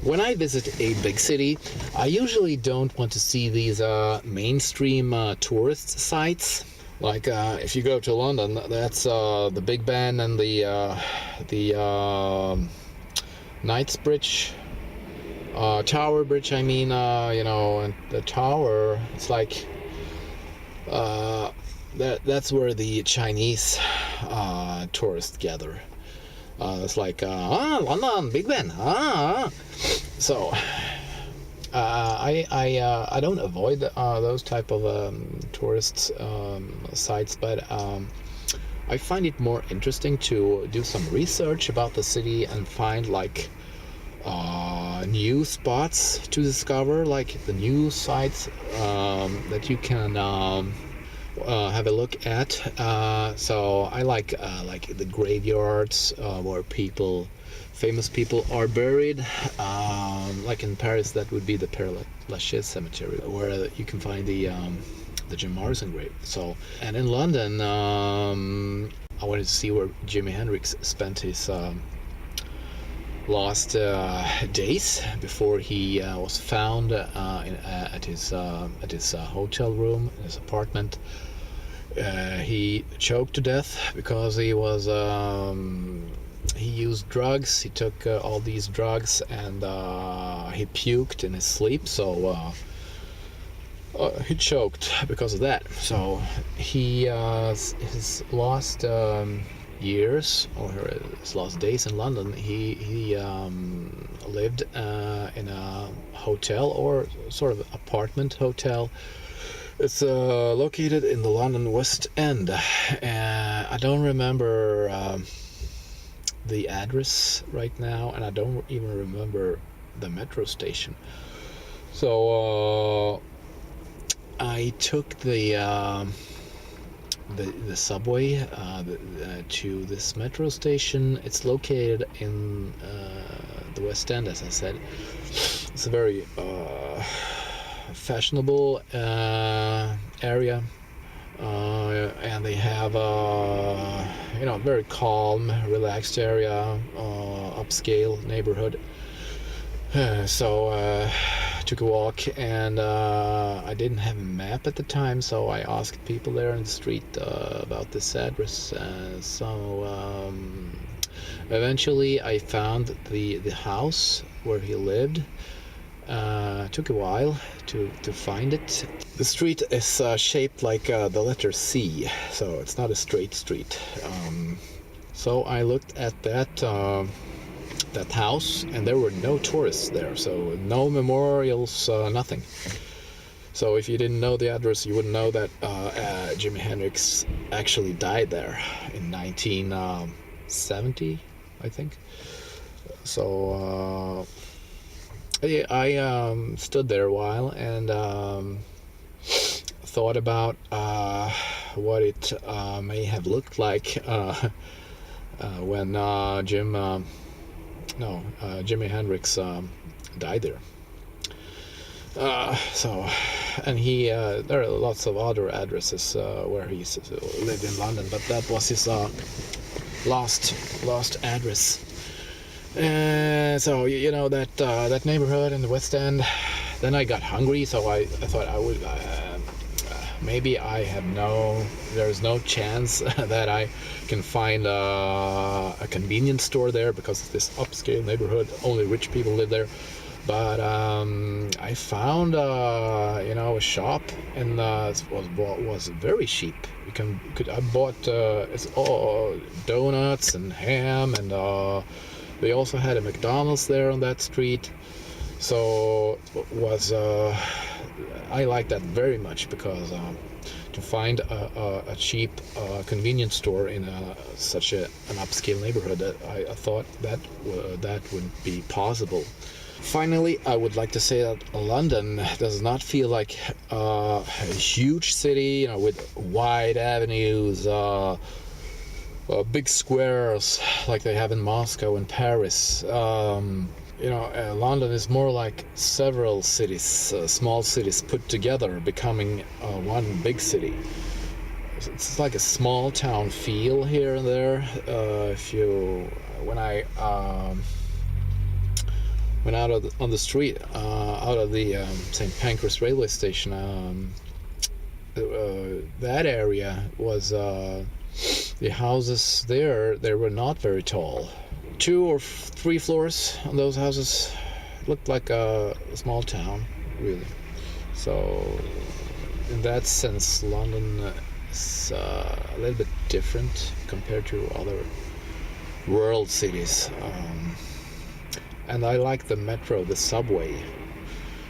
When I visit a big city, I usually don't want to see these mainstream tourist sites. Like if you go to London, that's the Big Ben and the Knightsbridge, Tower Bridge. I mean, and the tower. It's like that's where the Chinese tourists gather. It's like London, Big Ben. So I don't avoid those type of tourist sites, but I find it more interesting to do some research about the city and find like new spots to discover, like the new sites that you can have a look at. So I like the graveyards where famous people are buried. Like in Paris, that would be the Père Lachaise cemetery, where you can find the Jim Morrison grave. So, and in London, I wanted to see where Jimi Hendrix spent his last days before he was found at his hotel room, in his apartment. He choked to death because he used drugs. He took all these drugs, and he puked in his sleep. So he choked because of that. So his last years, or his last days in London, he lived in a hotel, or sort of apartment hotel. It's located in the London West End. I don't remember the address right now, and I don't even remember the metro station. So I took the subway to this metro station. It's located in the West End, as I said. It's a very fashionable area, and they have very calm, relaxed area, upscale neighborhood. So I took a walk, and I didn't have a map at the time, so I asked people there in the street about this address. So eventually I found the house where he lived. Took a while to find it. The street is shaped like the letter C, so it's not a straight street. So I looked at that house, and there were no tourists there, so no memorials, nothing. So if you didn't know the address, you wouldn't know that Jimi Hendrix actually died there in 1970, I think. So I stood there a while and thought about what it may have looked like when Jimi Hendrix died there. And there are lots of other addresses where he lived in London, but that was his last address. So that neighborhood in the West End. Then I got hungry, so I thought I would maybe there's no chance that I can find a convenience store there, because it's this upscale neighborhood, only rich people live there. But I found a shop, and it was very cheap. I bought it's all donuts and ham, and they also had a McDonald's there on that street. So I like that very much, because to find a cheap convenience store in such an upscale neighborhood, I thought that wouldn't be possible. Finally, I would like to say that London does not feel like a huge city, with wide avenues, big squares like they have in Moscow and Paris. London is more like several cities, small cities put together, becoming one big city. It's like a small town feel here and there. When I went out on the street, out of the St. Pancras railway station. That area was the houses there. They were not very tall. 2 or 3 floors on those houses. It looked like a small town, really. So, in that sense, London is a little bit different compared to other world cities. And I like the metro, the subway.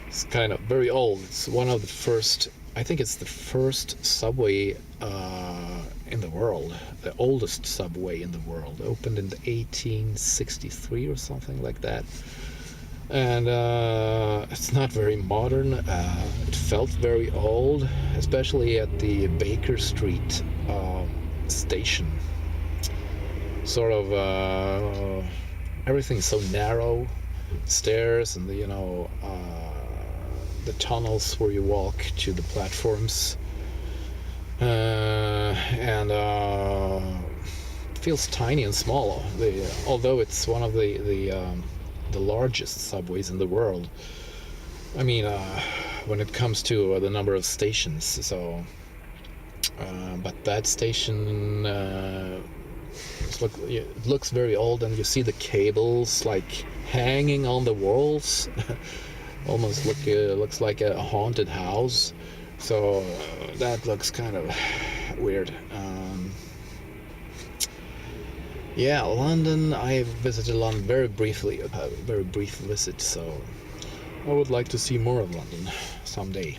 It's kind of very old. It's one of the first, I think it's the first subway in the world, the oldest subway in the world. Opened in 1863 or something like that. And it's not very modern. It felt very old, especially at the Baker Street station. Sort of everything's so narrow, stairs and the tunnels where you walk to the platforms, and it feels tiny and small. Although it's one of the largest subways in the world. I mean, when it comes to the number of stations. So, but that station. It looks very old, and you see the cables like hanging on the walls. Almost looks like a haunted house. So that looks kind of weird. Yeah, London. I visited London very briefly, a very brief visit. So I would like to see more of London someday.